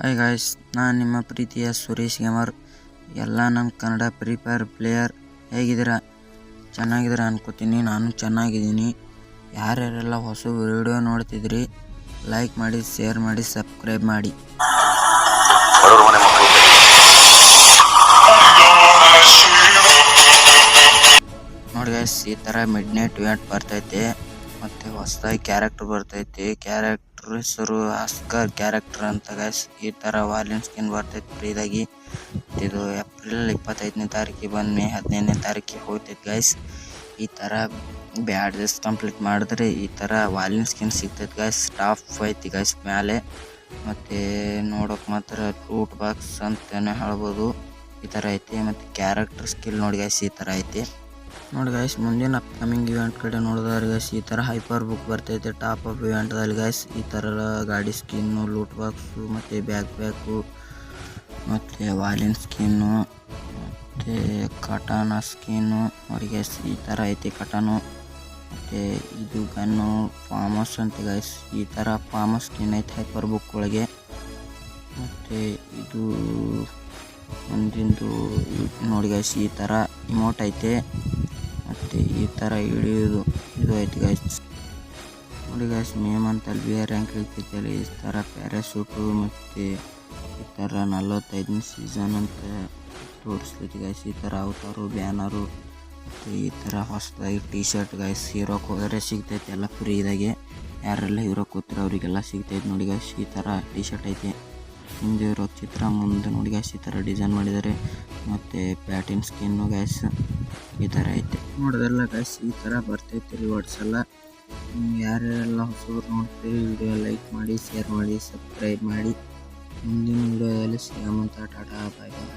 Hi guys, ನಾನು ನಿಮ್ಮ ಪ್ರೀತಿಯ ಸುರೇಶ್ ಗೇಮರ್. ಎಲ್ಲ ನನ್ನ ಕನ್ನಡ ಫ್ರೀ ಫೈರ್ ಪ್ಲೇಯರ್ ಹೇಗಿದ್ದೀರಾ? ಚೆನ್ನಾಗಿದ್ದೀರಾ ಅನ್ಕೋತೀನಿ. ನಾನು ಚೆನ್ನಾಗಿದ್ದೀನಿ. ಯಾರ್ಯಾರೆಲ್ಲ ಹೊಸ ವಿಡಿಯೋ ನೋಡ್ತಿದ್ರಿ, ಲೈಕ್ ಮಾಡಿ, ಶೇರ್ ಮಾಡಿ, ಸಬ್ಸ್ಕ್ರೈಬ್ ಮಾಡಿ. ನೋಡಿ ಗಾಯ್ಸ್, ಈ ಥರ ಮಿಡ್ ನೈಟ್ ಇವೆಂಟ್ ಬರ್ತೈತೆ ಮತ್ತು ಹೊಸದಾಗಿ ಕ್ಯಾರೆಕ್ಟರ್ ಬರ್ತೈತಿ. ಕ್ಯಾರೆಕ್ಟರ್ ಹೆಸರು ಆಸ್ಕರ್ ಕ್ಯಾರೆಕ್ಟರ್ ಅಂತ ಗಾಯ್ಸ್. ಈ ಥರ ವಾಲ್ಯೂಮ್ ಸ್ಕಿನ್ ಬರ್ತೈತಿ ಫ್ರೀದಾಗಿ. ಇದು ಏಪ್ರಿಲ್ 25ನೇ ತಾರೀಕಿಗೆ ಬಂದು ಮೇ 15ನೇ ತಾರೀಕಿಗೆ ಹೋಗ್ತೈತಿ ಗಾಯ್ಸ್. ಈ ಥರ ಬ್ಯಾಡ್ಜಸ್ ಕಂಪ್ಲೀಟ್ ಮಾಡಿದ್ರೆ ಈ ಥರ ವಾಲ್ಯೂಮ್ ಸ್ಕಿನ್ ಸಿಗ್ತೈತಿ ಗಾಯ್ಸ್. ಟಾಪ್ ಐತಿ ಗಾಯ್ಸ್ ಮೇಲೆ. ಮತ್ತು ನೋಡೋಕೆ ಮಾತ್ರ ಲೂಟ್ ಬಾಕ್ಸ್ ಅಂತಲೇ ಹೇಳ್ಬೋದು. ಈ ಥರ ಐತಿ. ಮತ್ತು ಕ್ಯಾರೆಕ್ಟರ್ ಸ್ಕಿಲ್ ನೋಡಿ ಗಾಯ್ಸ್, ಈ ಥರ ಐತಿ ನೋಡಿ ಗಾಯ್ಸ್. ಮುಂದಿನ ಅಪ್ಕಮಿಂಗ್ ಇವೆಂಟ್ ಕಡೆ ನೋಡಿದ್ರೆ ಗಾಯ್ಸ್, ಈ ಥರ ಹೈಪರ್ ಬುಕ್ ಬರ್ತೈತೆ ಟಾಪ್ ಅಪ್ ಇವೆಂಟ್ದಲ್ಲಿ ಗಾಯ್ಸ್. ಈ ಥರ ಗಾಡಿ ಸ್ಕಿನ್ನು, ಲೂಟ್ ಬಾಕ್ಸು ಮತ್ತು ಬ್ಯಾಕ್ ಪ್ಯಾಕು ಮತ್ತು ವಾಲಿನ್ ಸ್ಕಿನ್ನು ಮತ್ತು ಕಟಾನ ಸ್ಕಿನ್ನು ನೋಡಿ ಗಾಯ್ಸ್. ಈ ಥರ ಐತಿ ಕಟಾನು. ಮತ್ತು ಇದು ಗನ್ನು ಫಾರ್ಮಸ್ ಅಂತ ಗಾಯ್ಸ್. ಈ ಥರ ಫಾರ್ಮಸ್ ಸ್ಕಿನ್ ಐತೆ ಹೈಪರ್ ಬುಕ್ ಒಳಗೆ. ಮತ್ತು ಇದು ಮುಂದಿಂದು ನೋಡಿ ಗಾಯ್ಸ್, ಈ ಥರ ಇಮೋಟ್ ಐತೆ. ಮತ್ತು ಈ ಥರ ಹಿಡಿಯೋದು ಇದು ಐತೆ ಗಾಯ್ಸ್. ನೋಡಿ ಗಾಯ್ಸ್, ಮೇ ಮಂತಲ್ಲಿ ಬಿ ರ್ಯಾಂಕ್ ಇರ್ತೈತಲ್ಲ, ಈ ಥರ ಪ್ಯಾರಾಶೂಟು ಮತ್ತು ಈ ಥರ 45ನೇ ಸೀಸನ್ ಅಂತ ತೋರಿಸ್ತೈತಿ ಗಾಯ್ಸ್. ಈ ಥರ ಅವತಾರು, ಬ್ಯಾನರು ಮತ್ತು ಈ ಥರ ಹೊಸದಾಗಿ ಟಿ ಶರ್ಟ್ ಗಾಯ್ಸ್. ಹೀರೋಕ್ಕೆ ಹೋದರೆ ಸಿಗ್ತೈತೆ ಎಲ್ಲ ಫ್ರೀದಾಗೆ. ಯಾರೆಲ್ಲ ಹೀರೋಕ್ಕೆ ಹೋಗ್ತಾರೆ ಅವರಿಗೆಲ್ಲ ಸಿಗ್ತೈತೆ ನೋಡಿ ಗಾಯ್ಸ್. ಈ ಥರ ಟಿ ಶರ್ಟ್ ಐತೆ. ಹಿಂದೆ ಇರೋ ಚಿತ್ರ ಮುಂದೆ ನೋಡಿ ಗಾಯ್ಸ್, ಈ ಥರ ಡಿಸೈನ್ ಮಾಡಿದ್ದಾರೆ. ಮತ್ತು ಪ್ಯಾಟಿನ್ ಸ್ಕಿನ್ನು ಗಾಯ್ಸ್ ಈ ಥರ ಐತೆ. ನೋಡೋದೆಲ್ಲ ಗಾಯ್ಸ್, ಈ ಥರ ಬರ್ತೈತೆ ರಿವಾರ್ಡ್ಸ್ ಎಲ್ಲ. ಯಾರ್ಯಾರೆಲ್ಲ ಹೊಸಬ್ರು ನೋಡ್ತೀರಿ, ವಿಡಿಯೋ ಲೈಕ್ ಮಾಡಿ, ಶೇರ್ ಮಾಡಿ, ಸಬ್ಸ್ಕ್ರೈಬ್ ಮಾಡಿ. ಮುಂದಿನ ವಿಡಿಯೋದಲ್ಲಿ ಸಿಗಮಂತ. ಟಾಟಾ, ಬಾಯ್ ಬಾಯ್.